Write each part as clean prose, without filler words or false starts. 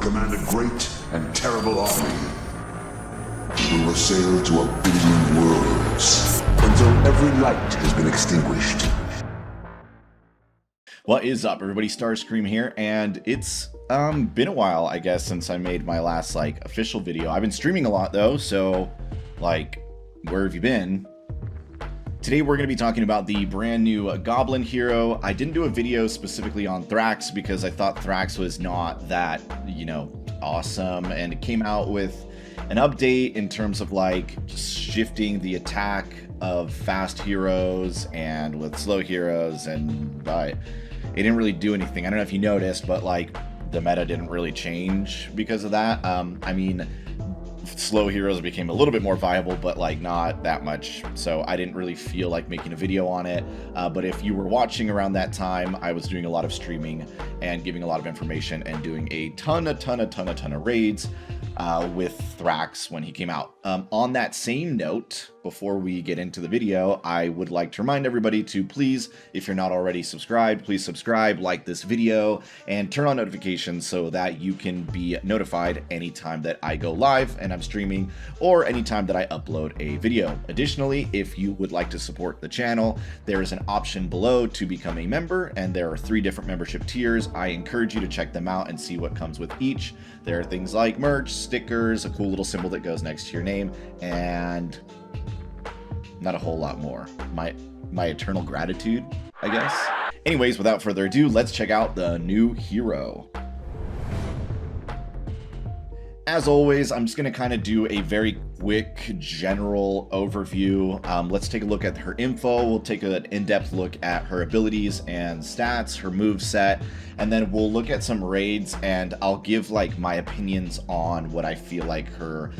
command a great and terrible army. We will sail to 1 billion worlds until every light has been extinguished. What is up, everybody? STARSKREAM here, and it's been a while, I guess, since I made my last official video. I've been streaming a lot though, so where have you been? Today we're going to be talking about the brand new Goblin hero. I didn't do a video specifically on Thrax because I thought Thrax was not that, awesome, and it came out with an update in terms of just shifting the attack of fast heroes and with slow heroes, and it didn't really do anything. I don't know if you noticed, but the meta didn't really change because of that. I mean, slow heroes became a little bit more viable, but not that much, so I didn't really feel like making a video on it. But if you were watching around that time, I was doing a lot of streaming and giving a lot of information and doing a ton of raids with Thrax when he came out. On that same note, before we get into the video, I would like to remind everybody to please, if you're not already subscribed, please subscribe, like this video, and turn on notifications so that you can be notified anytime that I go live and I'm streaming, or anytime that I upload a video. Additionally, if you would like to support the channel, there is an option below to become a member, and there are 3 different membership tiers. I encourage you to check them out and see what comes with each. There are things like merch, stickers, a cool little symbol that goes next to your name, and not a whole lot more. My eternal gratitude, I guess. Anyways, without further ado, let's check out the new hero. As always, I'm just going to kind of do a very quick general overview. Let's take a look at her info. We'll take an in-depth look at her abilities and stats, her move set, and then we'll look at some raids, and I'll give my opinions on what I feel like her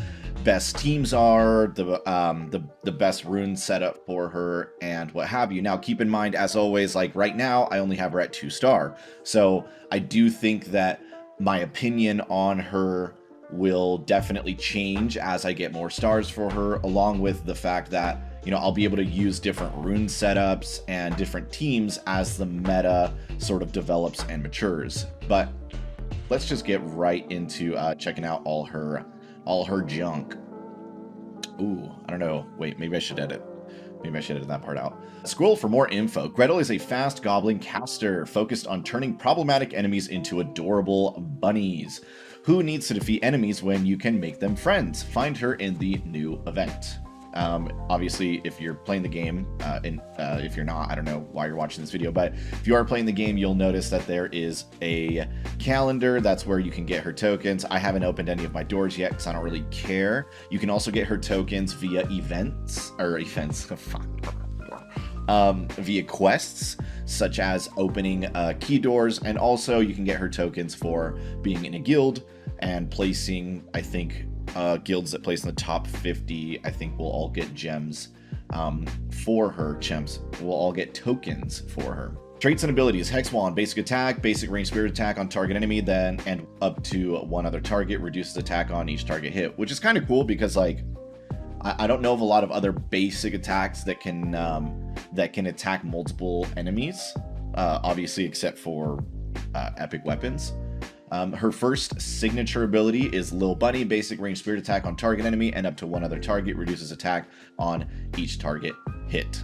best teams are, the best rune setup for her, and what have you. Now, keep in mind, as always, right now, I only have her at 2-star. So I do think that my opinion on her will definitely change as I get more stars for her, along with the fact that, I'll be able to use different rune setups and different teams as the meta sort of develops and matures. But let's just get right into checking out all her junk. Ooh, I don't know. Wait, maybe I should edit. Maybe I should edit that part out. Scroll for more info. Grettle is a fast goblin caster focused on turning problematic enemies into adorable bunnies. Who needs to defeat enemies when you can make them friends? Find her in the new event. Obviously, if you're playing the game, if you're not, I don't know why you're watching this video, but if you are playing the game, you'll notice that there is a calendar. That's where you can get her tokens. I haven't opened any of my doors yet because I don't really care. You can also get her tokens via via quests, such as opening key doors, and also you can get her tokens for being in a guild and placing, I think, guilds that place in the top 50, I think, will all get gems for her. We'll all get tokens for her. Traits and abilities: Hex Wand, basic attack, basic ranged spirit attack on target enemy, then and up to one other target, reduces attack on each target hit, which is kind of cool because I don't know of a lot of other basic attacks that can attack multiple enemies, obviously, except for epic weapons. Her first signature ability is Lil Bunny, basic ranged spirit attack on target enemy and up to one other target, reduces attack on each target hit.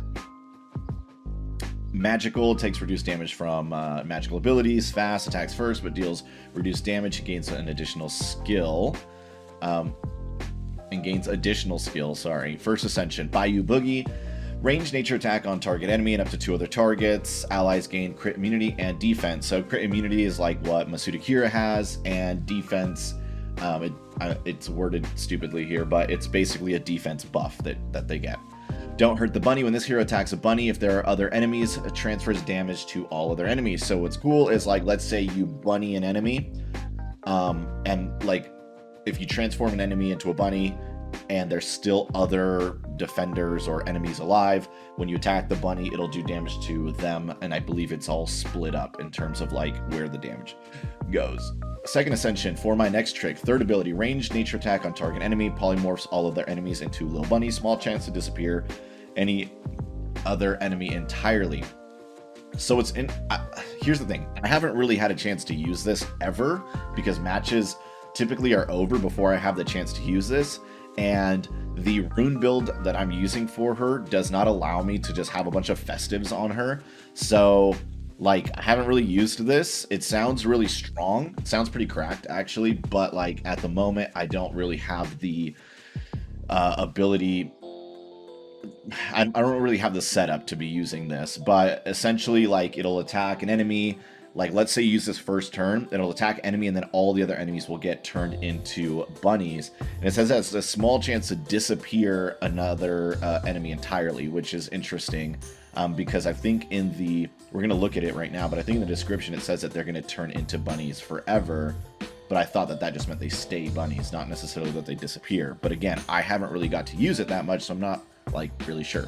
Magical takes reduced damage from magical abilities. Fast attacks first but deals reduced damage, gains an additional skill. Sorry. First Ascension, Bayou Boogie, ranged nature attack on target enemy and up to 2 other targets. Allies gain crit immunity and defense. So crit immunity is like what Masuda Kira has, and defense, it's worded stupidly here, but it's basically a defense buff that they get. Don't hurt the bunny. When this hero attacks a bunny, if there are other enemies, it transfers damage to all other enemies. So what's cool is, let's say you bunny an enemy, and if you transform an enemy into a bunny and there's still other defenders or enemies alive, when you attack the bunny, it'll do damage to them, and I believe it's all split up in terms of where the damage goes. Second Ascension, for my next trick, third ability, ranged nature attack on target enemy, polymorphs all of their enemies into little bunnies, small chance to disappear any other enemy entirely. So it's in, here's the thing, I haven't really had a chance to use this ever because matches typically are over before I have the chance to use this, and the rune build that I'm using for her does not allow me to just have a bunch of festives on her. So like, I haven't really used this. It sounds really strong. It sounds pretty cracked, actually, but like at the moment, I don't really have the ability. I don't really have the setup to be using this, but essentially, like, it'll attack an enemy. Like, let's say you use this first turn, it'll attack enemy, and then all the other enemies will get turned into bunnies. And it says that it's a small chance to disappear another enemy entirely, which is interesting, because I think in the, we're going to look at it right now, but I think in the description it says that they're going to turn into bunnies forever. But I thought that that just meant they stay bunnies, not necessarily that they disappear. But again, I haven't really got to use it that much, so I'm not, like, really sure.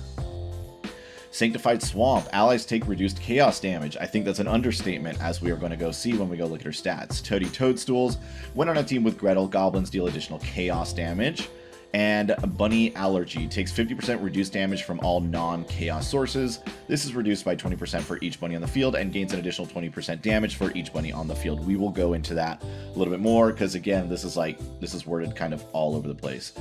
Sanctified Swamp. Allies take reduced chaos damage. I think that's an understatement, as we are going to go see when we go look at her stats. Toady Toadstools. When on a team with Grettle, goblins deal additional chaos damage. And Bunny Allergy takes 50% reduced damage from all non-chaos sources. This is reduced by 20% for each bunny on the field and gains an additional 20% damage for each bunny on the field. We will go into that a little bit more because, again, this is worded kind of all over the place.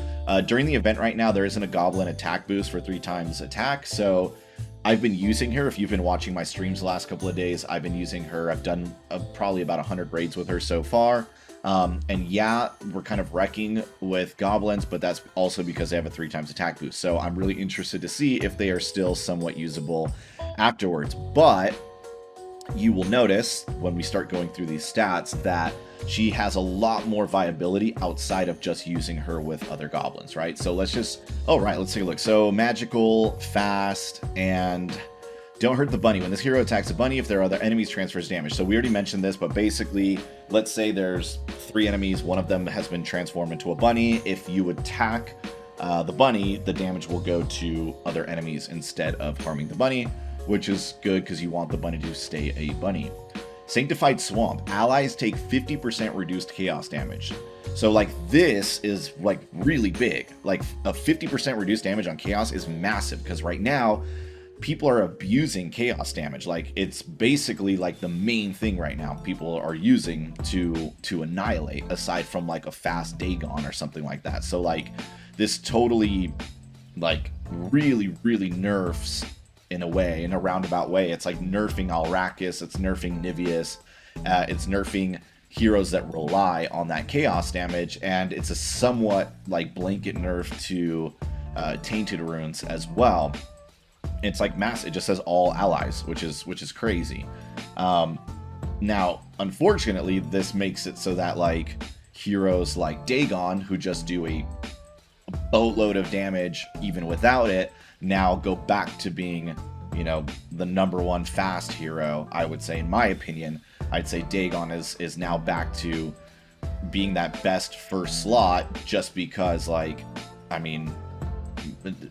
During the event right now, there isn't a goblin attack boost for 3 times attack, so I've been using her. If you've been watching my streams the last couple of days, I've been using her. I've done probably about 100 raids with her so far. And yeah, we're kind of wrecking with goblins, but that's also because they have a 3 times attack boost. So I'm really interested to see if they are still somewhat usable afterwards. But you will notice when we start going through these stats that she has a lot more viability outside of just using her with other goblins, right? So let's just, let's take a look. So magical, fast, and don't hurt the bunny. When this hero attacks a bunny, if there are other enemies, transfers damage. So we already mentioned this, but basically, let's say there's 3 enemies. One of them has been transformed into a bunny. If you attack the bunny, the damage will go to other enemies instead of harming the bunny, which is good because you want the bunny to stay a bunny. Sanctified Swamp. Allies take 50% reduced chaos damage. So, like, this is, like, really big. Like, a 50% reduced damage on chaos is massive because right now, people are abusing chaos damage. Like, it's basically like the main thing right now people are using to annihilate, aside from like a fast Dagon or something like that. So like, this totally, like, really nerfs in a way, in a roundabout way. It's like nerfing Alrakis, it's nerfing Niveus, it's nerfing heroes that rely on that chaos damage, and it's a somewhat like blanket nerf to tainted runes as well. It's like mass. It just says all allies, which is crazy. Now, unfortunately, this makes it so that like heroes like Dagon, who just do a boatload of damage even without it, now go back to being, you know, the #1 fast hero. I would say, in my opinion, I'd say Dagon is now back to being that best first slot, just because, like, I mean,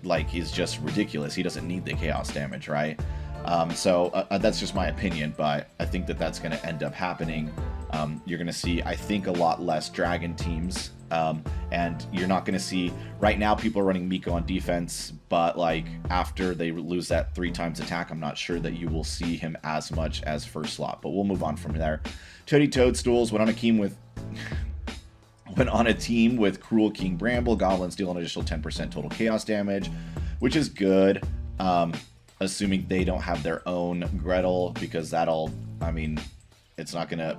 like, he's just ridiculous. He doesn't need the chaos damage, right? So that's just my opinion, but I think that that's going to end up happening. You're going to see, I think, a lot less dragon teams, and you're not going to see, right now people are running Miko on defense, but like after they lose that 3 times attack, I'm not sure that you will see him as much as first slot, but we'll move on from there. Toady Toadstools. When on a team with Cruel King Bramble, goblins deal an additional 10% total chaos damage, which is good, assuming they don't have their own Grettle, because that'll, I mean, it's not gonna,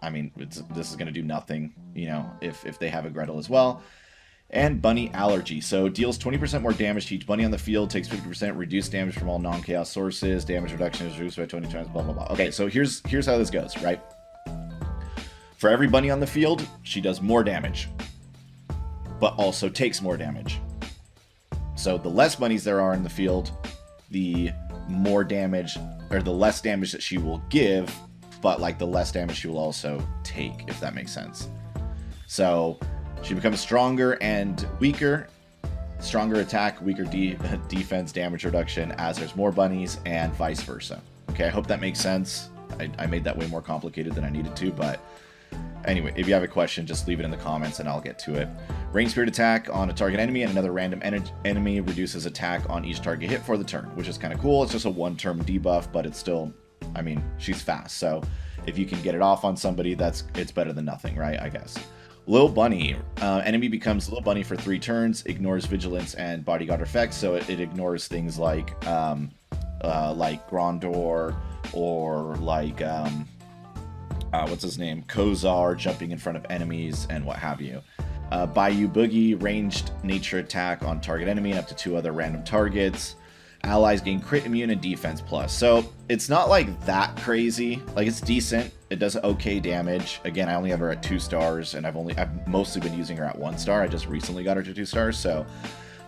I mean, this is gonna do nothing, you know, if they have a Grettle as well. And Bunny Allergy. So deals 20% more damage to each bunny on the field, takes 50% reduced damage from all non-chaos sources, damage reduction is reduced by 20 times, blah, blah, blah. Okay, so here's how this goes, right? For every bunny on the field, she does more damage, but also takes more damage. So the less bunnies there are in the field, the more damage, or the less damage that she will give, but like the less damage she will also take, if that makes sense. So she becomes stronger and weaker. Stronger attack, weaker defense, damage reduction as there's more bunnies, and vice versa. Okay, I hope that makes sense. I made that way more complicated than I needed to, but anyway, if you have a question, just leave it in the comments and I'll get to it. Rain Spirit attack on a target enemy, and another random enemy reduces attack on each target hit for the turn, which is kind of cool. It's just a 1-turn debuff, but it's still, I mean, she's fast. So if you can get it off on somebody, it's better than nothing, right? I guess. Lil Bunny. Enemy becomes Lil Bunny for 3 turns, ignores vigilance and bodyguard effects, so it ignores things like Grondor, or like what's his name, Kozar jumping in front of enemies and what have you. Bayou Boogie, ranged nature attack on target enemy and up to 2 other random targets. Allies gain crit immune and defense plus. So it's not like that crazy. Like, it's decent. It does okay damage. Again, I only have her at 2 stars, and I've mostly been using her at 1 star. I just recently got her to 2 stars, so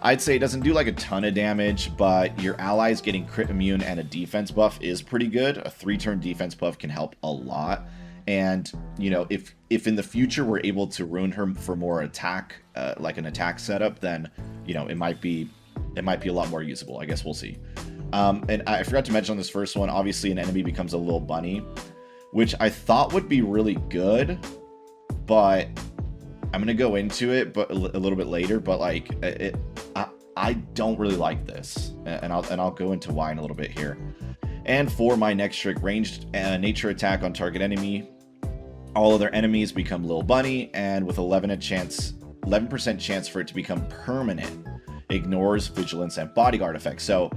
I'd say it doesn't do like a ton of damage, but your allies getting crit immune and a defense buff is pretty good. A 3-turn defense buff can help a lot. And, you know, if in the future we're able to rune her for more attack, like an attack setup, then, you know, it might be a lot more usable. I guess we'll see. And I forgot to mention on this first one, obviously an enemy becomes a Lil Bunny, which I thought would be really good, but I'm gonna go into it but a little bit later. But like, I don't really like this, and I'll go into why in a little bit here. And for my next trick, ranged nature attack on target enemy, all other enemies become Lil Bunny, and with 11% chance for it to become permanent. Ignores vigilance and bodyguard effects. So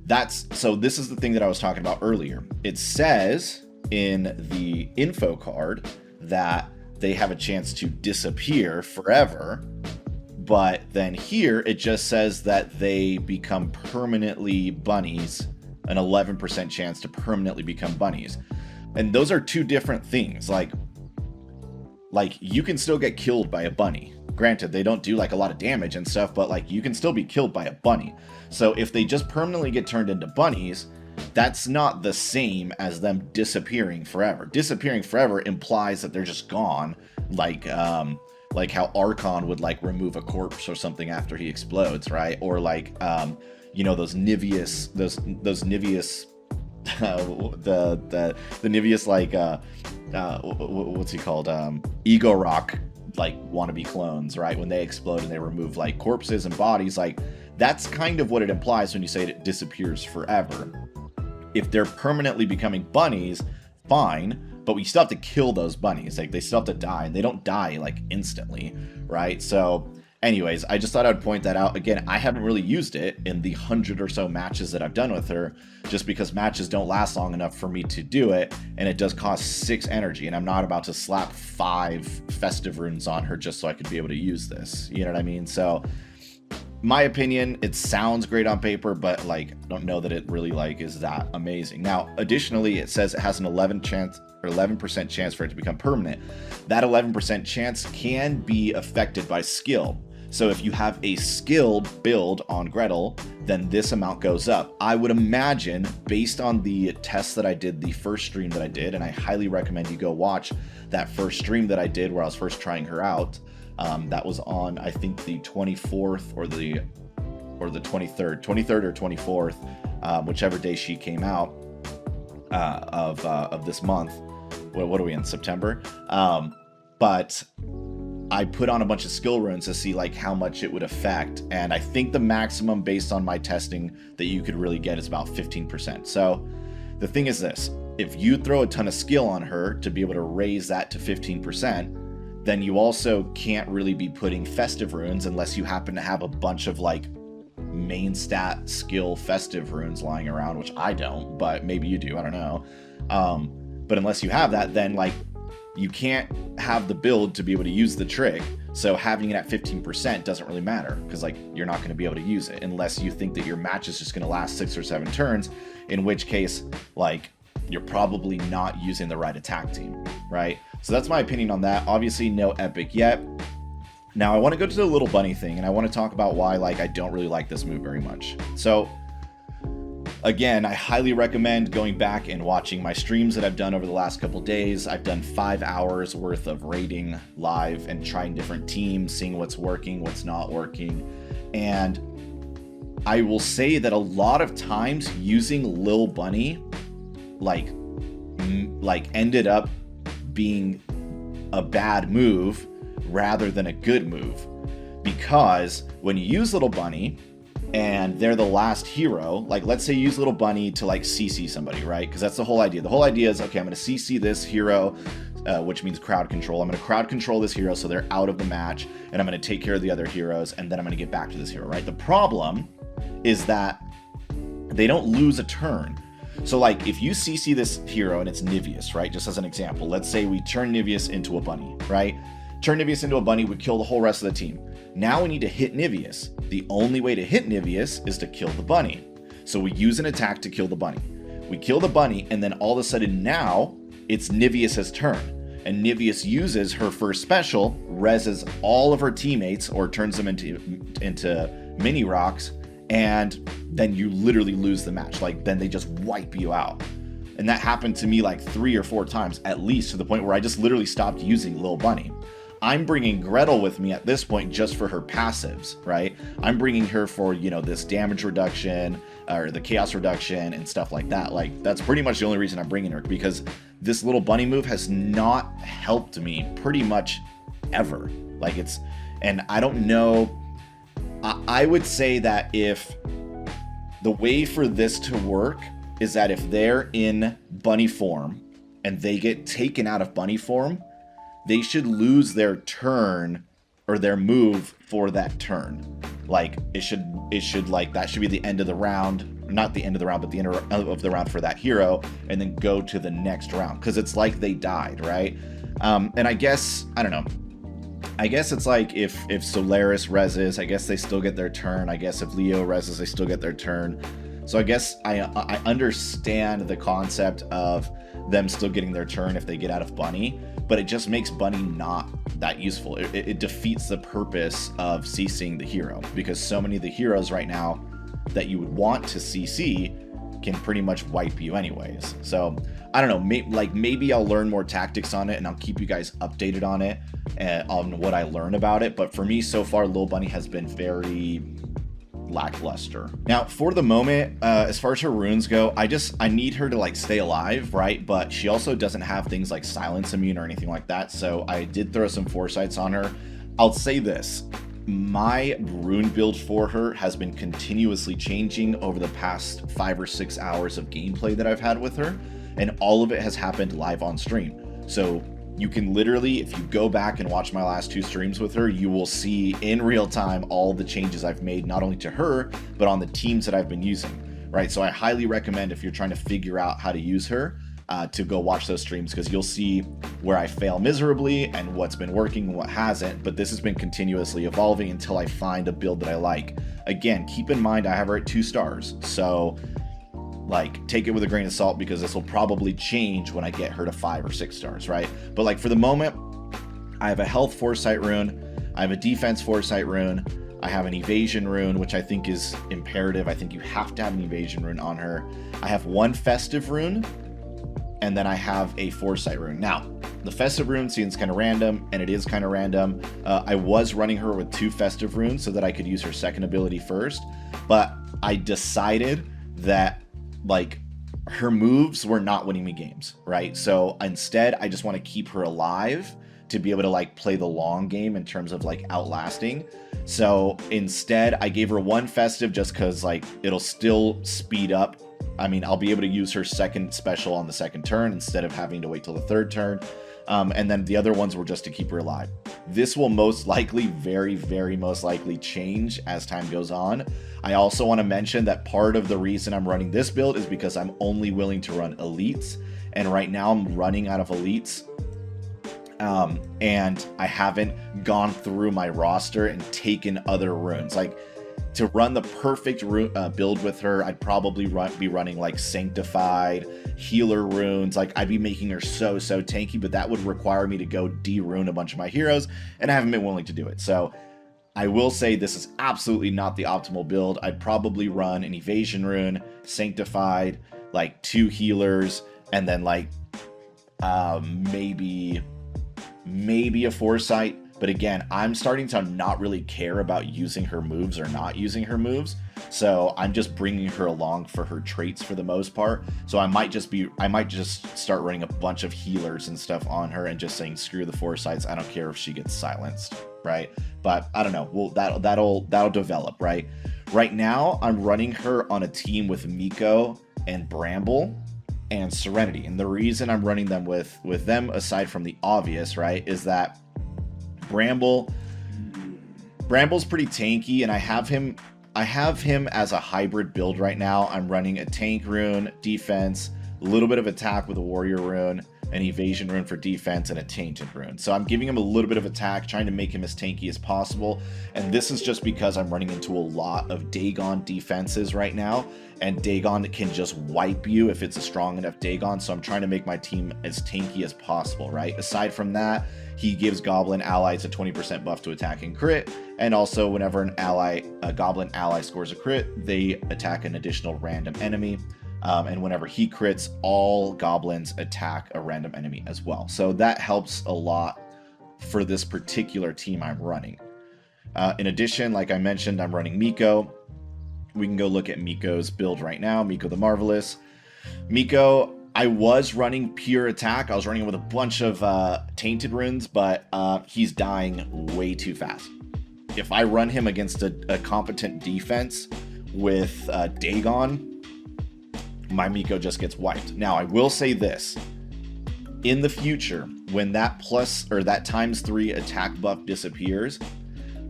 this is the thing that I was talking about earlier. It says in the info card that they have a chance to disappear forever, but then here it just says that they become permanently bunnies, an 11% chance to permanently become bunnies. And those are 2 different things. Like you can still get killed by a bunny. Granted, they don't do like a lot of damage and stuff, but like you can still be killed by a bunny. So if they just permanently get turned into bunnies, that's not the same as them disappearing forever. Disappearing forever implies that they're just gone, like how Archon would like remove a corpse or something after he explodes, right? Or like you know, those Niveus the Niveus, like what's he called, Ego Rock, like wannabe clones, right? When they explode and they remove like corpses and bodies, like that's kind of what it implies when you say it disappears forever. If they're permanently becoming bunnies, fine, but we still have to kill those bunnies. Like, they still have to die, and they don't die like instantly, right? So anyways, I just thought I'd point that out. Again, I haven't really used it in the 100 or so matches that I've done with her, just because matches don't last long enough for me to do it, and it does cost 6 energy, and I'm not about to slap 5 festive runes on her just so I could be able to use this. You know what I mean? So, my opinion, it sounds great on paper, but like, I don't know that it really like is that amazing. Now, additionally, it says it has an 11% chance for it to become permanent. That 11% chance can be affected by skill. So if you have a skill build on Grettle, then this amount goes up. I would imagine, based on the test that I did, the first stream that I did, and I highly recommend you go watch that first stream that I did where I was first trying her out. That was on, I think, the 24th or the 23rd or 24th, whichever day she came out of this month. What are we in, September? But I put on a bunch of skill runes to see like how much it would affect, and I think the maximum based on my testing that you could really get is about 15%. So the thing is this: if you throw a ton of skill on her to be able to raise that to 15%, then you also can't really be putting festive runes unless you happen to have a bunch of like main stat skill festive runes lying around, which I don't, but maybe you do, I don't know. But unless you have that, then like you can't have the build to be able to use the trick. So having it at 15% doesn't really matter, because like you're not going to be able to use it unless you think that your match is just going to last 6 or 7 turns, in which case like you're probably not using the right attack team, right? So that's my opinion on that. Obviously no epic yet. Now I want to go to the little bunny thing, and I want to talk about why like I don't really like this move very much. So again, I highly recommend going back and watching my streams that I've done over the last couple days. I've done 5 hours worth of raiding live and trying different teams, seeing what's working, what's not working. And I will say that a lot of times using Lil Bunny like ended up being a bad move rather than a good move, because when you use Little Bunny and they're the last hero, like let's say you use Little Bunny to like CC somebody, right? Because that's the whole idea. The whole idea is, okay, I'm going to CC this hero which means crowd control. I'm going to crowd control this hero so they're out of the match, and I'm going to take care of the other heroes, and then I'm going to get back to this hero, right? The problem is that they don't lose a turn. So like if you CC this hero and it's Niveus, right? Just as an example, let's say we turn Niveus into a bunny, right? Turn Niveus into a bunny, we kill the whole rest of the team. Now we need to hit Niveus. The only way to hit Niveus is to kill the bunny. So we use an attack to kill the bunny. We kill the bunny, and then all of a sudden now it's Niveus's turn. And Niveus uses her first special, reses all of her teammates or turns them into mini rocks, and then you literally lose the match. Like then they just wipe you out. And that happened to me like 3 or 4 times at least, to the point where I just literally stopped using Lil Bunny. I'm bringing Grettle with me at this point just for her passives, right? I'm bringing her for, you know, this damage reduction or the chaos reduction and stuff like that. Like that's pretty much the only reason I'm bringing her, because this little bunny move has not helped me pretty much ever. Like it's, and I don't know, I would say that if the way for this to work is that if they're in bunny form and they get taken out of bunny form, they should lose their turn or their move for that turn. Like it should like, that should be the end of the round, not the end of the round, but the end of the round for that hero, and then go to the next round. Cause it's like they died, right? And I guess, I don't know. I guess it's like if Solaris reses, I guess they still get their turn. I guess if Leo reses, they still get their turn. So I guess I understand the concept of them still getting their turn if they get out of bunny, but it just makes bunny not that useful. It defeats the purpose of CCing the hero, because so many of the heroes right now that you would want to CC can pretty much wipe you anyways. So I don't know, maybe I'll learn more tactics on it and I'll keep you guys updated on it and on what I learn about it. But for me so far, Lil Bunny has been very lackluster. Now for the moment, as far as her runes go, I need her to like stay alive, right? But she also doesn't have things like silence immune or anything like that, so I did throw some foresights on her. I'll say this, my rune build for her has been continuously changing over the past 5 or 6 hours of gameplay that I've had with her, and all of it has happened live on stream. So you can literally, if you go back and watch my last 2 streams with her, you will see in real time all the changes I've made, not only to her, but on the teams that I've been using, right? So I highly recommend, if you're trying to figure out how to use her, to go watch those streams, because you'll see where I fail miserably and what's been working and what hasn't. But this has been continuously evolving until I find a build that I like. Again, keep in mind I have her at 2 stars, so like take it with a grain of salt, because this will probably change when I get her to 5 or 6 stars, right? But like for the moment, I have a health foresight rune, I have a defense foresight rune, I have an evasion rune, which I think is imperative. I think you have to have an evasion rune on her. I have 1 festive rune, and then I have a foresight rune. Now, the festive rune seems kind of random, and it is kind of random. I was running her with 2 festive runes so that I could use her second ability first, but I decided that like her moves were not winning me games, right? So instead, I just want to keep her alive to be able to like play the long game in terms of like outlasting. So instead, I gave her 1 festive just because like it'll still speed up. I mean, I'll be able to use her second special on the second turn instead of having to wait till the 3rd turn. And then the other ones were just to keep her alive. This will most likely, very, very most likely change as time goes on. I also want to mention that part of the reason I'm running this build is because I'm only willing to run elites. And right now I'm running out of elites. And I haven't gone through my roster and taken other runes. Like, to run the perfect build with her, I'd probably be running like Sanctified, healer runes. Like, I'd be making her so tanky, but that would require me to go de-rune a bunch of my heroes, and I haven't been willing to do it. So I will say this is absolutely not the optimal build. I'd probably run an evasion rune, Sanctified, like 2 healers, and then like maybe a foresight. But again, I'm starting to not really care about using her moves or not using her moves. So I'm just bringing her along for her traits for the most part. So I might just start running a bunch of healers and stuff on her and just saying, screw the foresights. I don't care if she gets silenced, right? But I don't know. Well, that'll develop, right? Right now, I'm running her on a team with Miko and Bramble. and Serenity. And the reason I'm running them with them, aside from the obvious, right, is that Bramble's pretty tanky, and I have him as a hybrid build right now. I'm running a tank rune, defense, a little bit of attack with a warrior rune, an evasion rune for defense, and a tainted rune. So I'm giving him a little bit of attack, trying to make him as tanky as possible. And this is just because I'm running into a lot of Dagon defenses right now, and Dagon can just wipe you if it's a strong enough Dagon. So I'm trying to make my team as tanky as possible, right? Aside from that, he gives Goblin allies a 20% buff to attack and crit, and also whenever a Goblin ally scores a crit, they attack an additional random enemy. And whenever he crits, all goblins attack a random enemy as well. So that helps a lot for this particular team I'm running. In addition, like I mentioned, I'm running Miko. We can go look at Miko's build right now. Miko the Marvelous. Miko, I was running pure attack. I was running with a bunch of tainted runes, but he's dying way too fast. If I run him against a competent defense with Dagon, my Miko just gets wiped. Now, I will say this. In the future, when that ×3 attack buff disappears,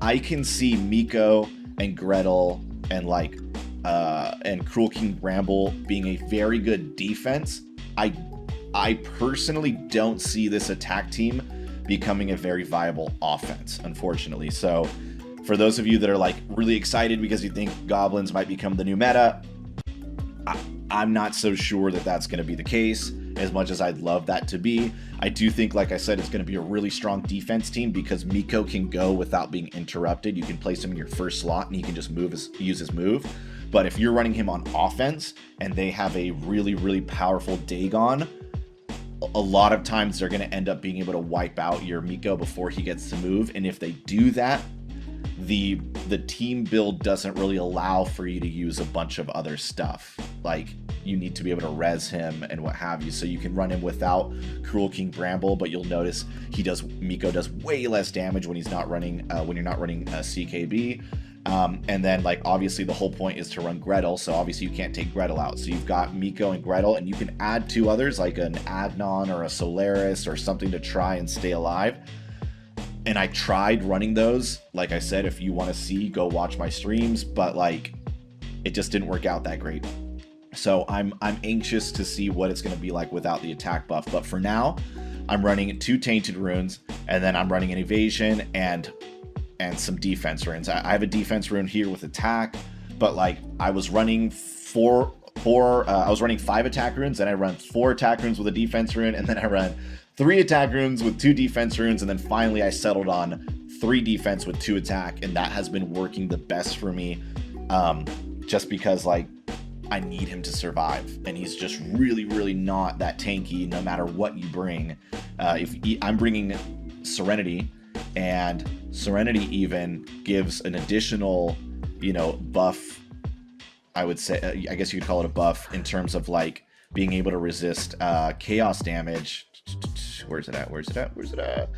I can see Miko and Grettle and Cruel King Bramble being a very good defense. I personally don't see this attack team becoming a very viable offense, unfortunately. So for those of you that are like really excited because you think goblins might become the new meta, I'm not so sure that that's going to be the case, as much as I'd love that to be. I do think, like I said, it's going to be a really strong defense team because Miko can go without being interrupted. You can place him in your first slot and he can just use his move. But if you're running him on offense and they have a really, really powerful Dagon, a lot of times they're going to end up being able to wipe out your Miko before he gets to move. And if they do that, the team build doesn't really allow for you to use a bunch of other stuff. Like, you need to be able to res him and what have you. So you can run him without Cruel King Bramble, but you'll notice Miko does way less damage when he's not running when you're not running CKB. And then, like, obviously the whole point is to run Grettle, so obviously you can't take Grettle out. So you've got Miko and Grettle, and you can add 2 others like an Adnon or a Solaris or something to try and stay alive. And I tried running those. Like I said, if you want to see, go watch my streams, but like, it just didn't work out that great. So I'm anxious to see what it's going to be like without the attack buff. But for now, I'm running 2 tainted runes, and then I'm running an evasion and some defense runes. I have a defense rune here with attack, but like, I was running I was running 5 attack runes, and I run 4 attack runes with a defense rune, and then I run 3 attack runes with 2 defense runes, and then finally I settled on 3 defense with 2 attack, and that has been working the best for me, just because like, I need him to survive, and he's just really, really not that tanky no matter what you bring. I'm bringing Serenity, and Serenity even gives an additional, buff. I would say, I guess you could call it a buff in terms of like being able to resist chaos damage. Where's it at?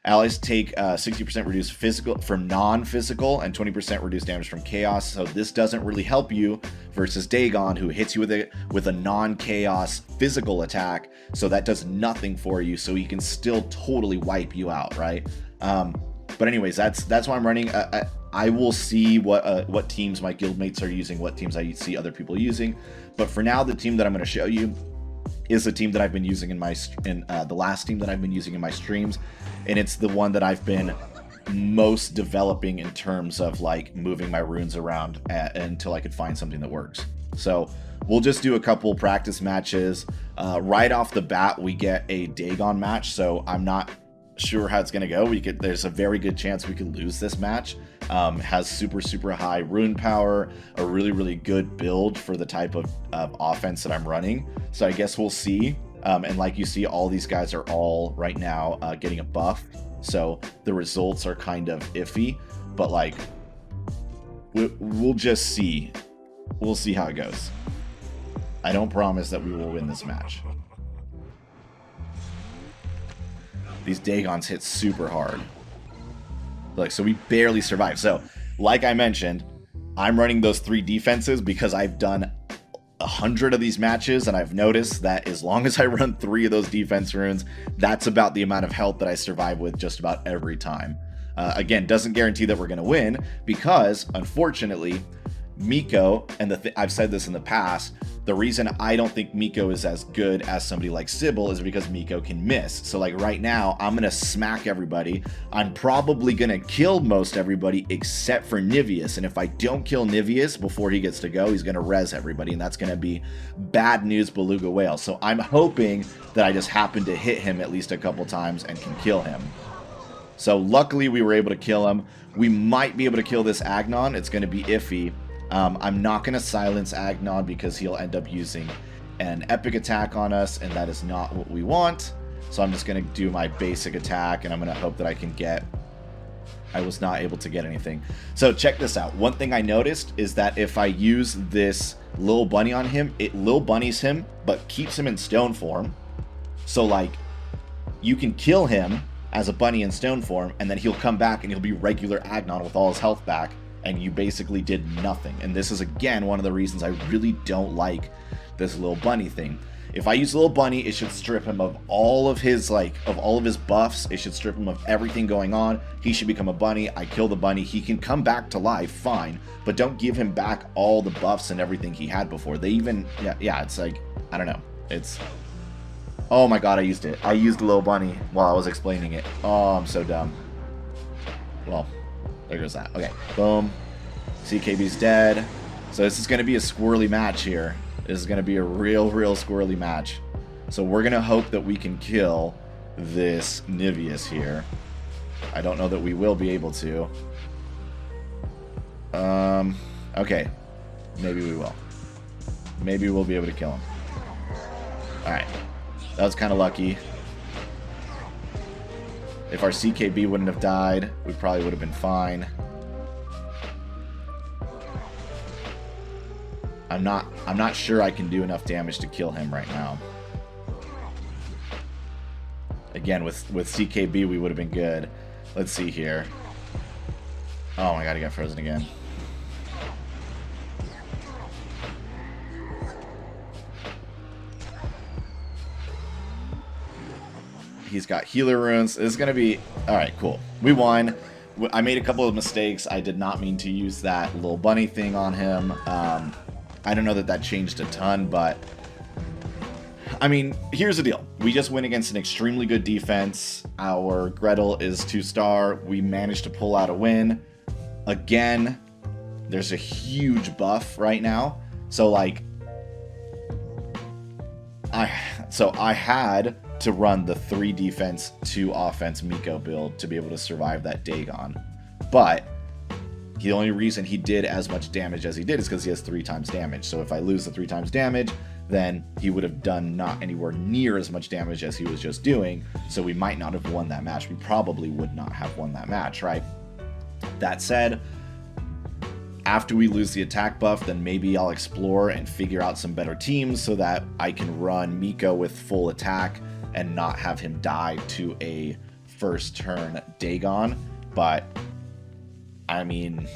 Allies take 60% reduced physical from non-physical and 20% reduced damage from chaos. So this doesn't really help you versus Dagon, who hits you with a non-chaos physical attack. So that does nothing for you. So he can still totally wipe you out, right? But anyways, that's why I'm running. I will see what teams my guildmates are using, what teams I see other people using. But for now, the team that I'm going to show you is the team that I've been using the last team that I've been using in my streams, and it's the one that I've been most developing in terms of like moving my runes around until I could find something that works. So we'll just do a couple practice matches. Right off the bat, we get a Dagon match, so I'm not sure how it's going to go. There's a very good chance we could lose this match. Has super high rune power, a really, really good build for the type of offense that I'm running. So I guess we'll see. And like you see, all these guys are all right now getting a buff. So the results are kind of iffy, but like, we'll just see. We'll see how it goes. I don't promise that we will win this match. These Dagons hit super hard. Like, so we barely survived. So, like I mentioned, I'm running those 3 defenses because I've done 100 of these matches, and I've noticed that as long as I run 3 of those defense runes, that's about the amount of health that I survive with just about every time. Again, doesn't guarantee that we're going to win, because unfortunately Miko, and I've said this in the past, the reason I don't think Miko is as good as somebody like Sybil is because Miko can miss. So like right now, I'm going to smack everybody. I'm probably going to kill most everybody except for Niveus. And if I don't kill Niveus before he gets to go, he's going to res everybody. And that's going to be bad news beluga whale. So I'm hoping that I just happen to hit him at least a couple times and can kill him. So luckily we were able to kill him. We might be able to kill this Agnon. It's going to be iffy. I'm not going to silence Agnon because he'll end up using an epic attack on us, and that is not what we want. So I'm just going to do my basic attack, and I'm going to hope that I can get... I was not able to get anything. So check this out. One thing I noticed is that if I use this Lil Bunny on him, it Lil Bunnies him, but keeps him in stone form. So like, you can kill him as a bunny in stone form, and then he'll come back and he'll be regular Agnon with all his health back, and you basically did nothing. And this is again one of the reasons I really don't like this Lil Bunny thing. If I use Lil Bunny, it should strip him of all of his buffs. It should strip him of everything going on. He should become a bunny. I kill the bunny. He can come back to life, fine, but don't give him back all the buffs and everything he had before. They even, yeah, it's like, I don't know. It's, oh my god, I used it. I used Lil Bunny while I was explaining it. Oh, I'm so dumb. Well, there goes that. Okay, boom. CKB's dead. So this is going to be a squirrely match here. This is going to be a real squirrely match. So we're going to hope that we can kill this Niveus here. I don't know that we will be able to. Okay. Maybe we will. Maybe we'll be able to kill him. Alright. That was kind of lucky. If our CKB wouldn't have died, we probably would have been fine. I'm not sure I can do enough damage to kill him right now. Again, with CKB, we would have been good. Let's see here. Oh my god, he got frozen again. He's got healer runes. This is going to be... Alright, cool. We won. I made a couple of mistakes. I did not mean to use that little bunny thing on him. I don't know that that changed a ton, but... I mean, here's the deal. We just went against an extremely good defense. Our Grettle is 2-star. We managed to pull out a win. Again, there's a huge buff right now. So, like... I had to run the 3 defense, 2 offense Miko build to be able to survive that Dagon. But the only reason he did as much damage as he did is because he has 3 times damage. So if I lose the 3 times damage, then he would have done not anywhere near as much damage as he was just doing. So we might not have won that match. We probably would not have won that match, right? That said, after we lose the attack buff, then maybe I'll explore and figure out some better teams so that I can run Miko with full attack and not have him die to a first turn Dagon. But I mean,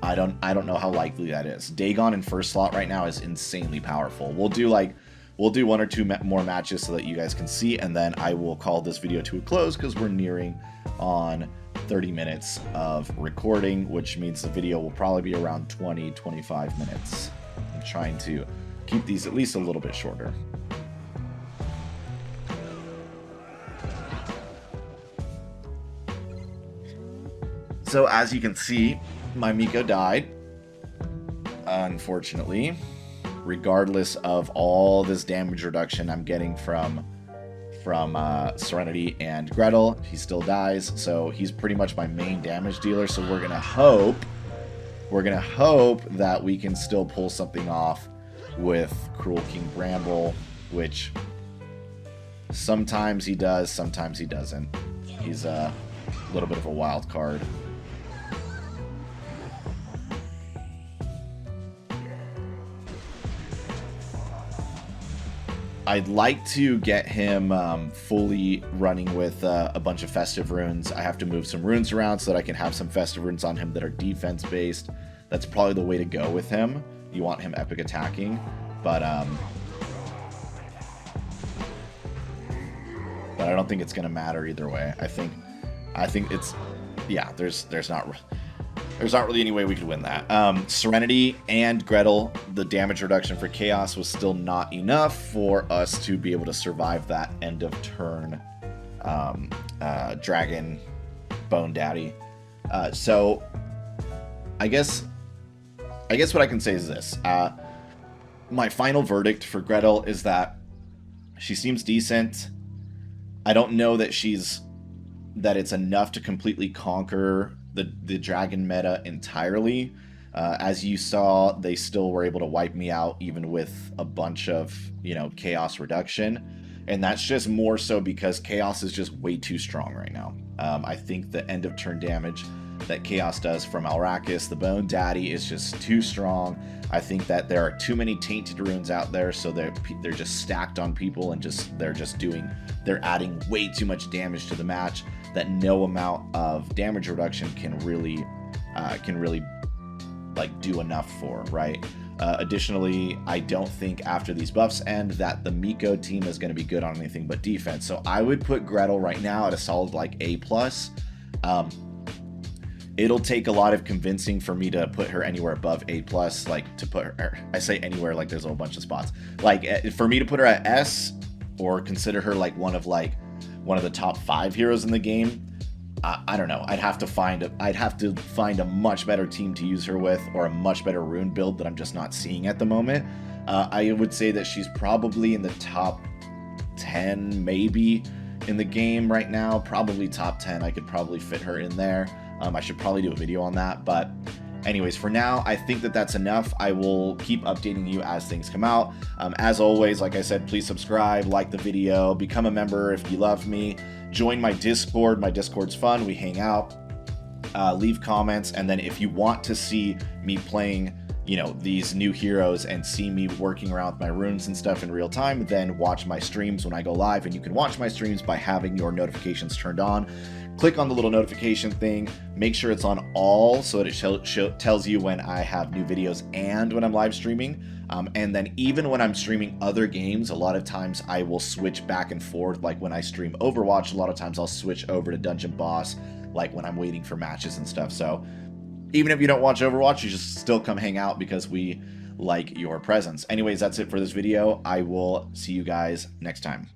I don't know how likely that is. Dagon in first slot right now is insanely powerful. We'll do 1 or 2 more matches so that you guys can see, and then I will call this video to a close because we're nearing on 30 minutes of recording, which means the video will probably be around 20-25 minutes. I'm trying to keep these at least a little bit shorter. So as you can see, my Miko died, unfortunately, regardless of all this damage reduction I'm getting from Serenity and Grettle. He still dies, so he's pretty much my main damage dealer. So we're gonna hope that we can still pull something off with Cruel King Bramble, which sometimes he does, sometimes he doesn't. He's a little bit of a wild card. I'd like to get him fully running with a bunch of festive runes. I have to move some runes around so that I can have some festive runes on him that are defense based. That's probably the way to go with him. You want him epic attacking. But I don't think it's gonna matter either way. I think it's, yeah. There's not really any way we could win that. Serenity and Grettle, the damage reduction for Chaos was still not enough for us to be able to survive that end of turn Dragon Bone Daddy. So I guess what I can say is this. My final verdict for Grettle is that she seems decent. I don't know that it's enough to completely conquer the dragon meta entirely. As you saw, they still were able to wipe me out even with a bunch of, chaos reduction. And that's just more so because chaos is just way too strong right now. I think the end of turn damage that chaos does from Alrakis, the Bone Daddy, is just too strong. I think that there are too many tainted runes out there, so they're just stacked on people, and they're adding way too much damage to the match that no amount of damage reduction can really like do enough for, right? Additionally, I don't think after these buffs end that the Miko team is going to be good on anything but defense. So I would put Grettle right now at a solid like A+. It'll take a lot of convincing for me to put her anywhere above A+, like to put her, I say anywhere like there's a whole bunch of spots. Like for me to put her at S or consider her like one of the top 5 heroes in the game, I don't know. I'd have to find a much better team to use her with, or a much better rune build that I'm just not seeing at the moment. I would say that she's probably in the top 10 maybe in the game right now, probably top 10. I could probably fit her in there. I should probably do a video on that, but anyways, for now, I think that that's enough. I will keep updating you as things come out. As always, like I said, please subscribe, like the video, become a member if you love me, join my Discord. My Discord's fun. We hang out, leave comments, and then if you want to see me playing, these new heroes and see me working around with my runes and stuff in real time, then watch my streams when I go live. And you can watch my streams by having your notifications turned on. Click on the little notification thing, make sure it's on all so that it tells you when I have new videos and when I'm live streaming. And then even when I'm streaming other games, a lot of times I will switch back and forth. Like when I stream Overwatch, a lot of times I'll switch over to Dungeon Boss, like when I'm waiting for matches and stuff. So even if you don't watch Overwatch, you should still come hang out because we like your presence. Anyways, that's it for this video. I will see you guys next time.